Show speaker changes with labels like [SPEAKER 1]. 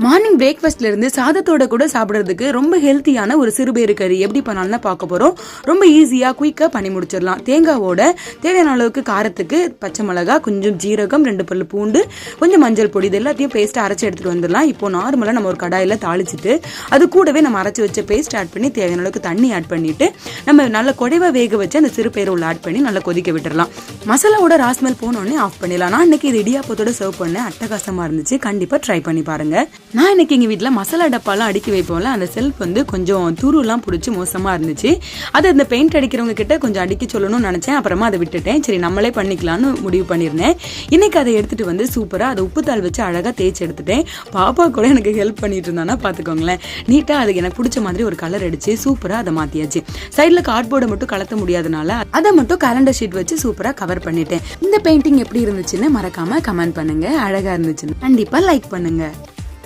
[SPEAKER 1] Morning பிரேக்ஃபாஸ்ட்ல இருந்து சாதத்தோட கூட சாப்பிடுறதுக்கு ரொம்ப ஹெல்த்தியான ஒரு சிறுபேறு கறி எப்படி பண்ணலாம்னு பார்க்க போறோம். ரொம்ப ஈஸியா குயிக்கா பண்ணி முடிச்சிடலாம். தேங்காவோட தேவையான அளவுக்கு காரத்துக்கு பச்சை மிளகா, கொஞ்சம் ஜீரகம், 2 பல்லு பூண்டு, கொஞ்சம் மஞ்சள் பொடி, இது எல்லாத்தையும் பேஸ்ட் அரைச்சி எடுத்துட்டு வந்துடலாம். இப்போ நார்மலா நம்ம ஒரு கடாயில தாளிச்சிட்டு அது கூடவே நம்ம அரைச்சி வச்ச பேஸ்ட் ஆட் பண்ணி தேவையான அளவுக்கு தண்ணி ஆட் பண்ணிட்டு நம்ம நல்ல குறைவா வேக வச்சு அந்த சிறுபேறு உள்ள ஆட் பண்ணி நல்லா கொதிக்க விட்டுறலாம். மசாலாவோட ராஸ்மெல் போனோடனே ஆஃப் பண்ணிடலாம். நான் இன்னைக்கு இது இடியாப்பத்தோட சர்வ் பண்ண அட்டகாசமா இருந்துச்சு. கண்டிப்பா ட்ரை பண்ணி பாருங்க. நான் இன்னைக்கு எங்கள் வீட்டில் மசாலா டப்பாலாம் அடுக்கி வைப்போம்ல, அந்த செல்ஃப் வந்து கொஞ்சம் துருலாம் பிடிச்சி மோசமாக இருந்துச்சு. அதை இந்த பெயிண்ட் அடிக்கிறவங்க கிட்ட கொஞ்சம் அடிக்க சொல்லணும்னு நினச்சேன். அப்புறமா அதை விட்டுட்டேன். சரி நம்மளே பண்ணிக்கலான்னு முடிவு பண்ணியிருந்தேன். இன்னைக்கு அதை எடுத்துகிட்டு வந்து சூப்பராக அதை உப்புத்தாள் வச்சு அழகாக தேய்ச்சி எடுத்துட்டேன். பாப்பா கூட எனக்கு ஹெல்ப் பண்ணிட்டு இருந்தானா பார்த்துக்கோங்களேன். நீட்டாக அதுக்கு எனக்கு பிடிச்ச மாதிரி ஒரு கலர் அடிச்சு சூப்பராக அதை மாற்றியாச்சு. சைடில் கார்ட்போர்டை மட்டும் கலத்த முடியாதனால அதை மட்டும் கேலண்டர் ஷீட் வச்சு சூப்பராக கவர் பண்ணிட்டேன். இந்த பெயிண்டிங் எப்படி இருந்துச்சுன்னு மறக்காம கமெண்ட் பண்ணுங்க. அழகாக இருந்துச்சுன்னு கண்டிப்பாக லைக் பண்ணுங்க.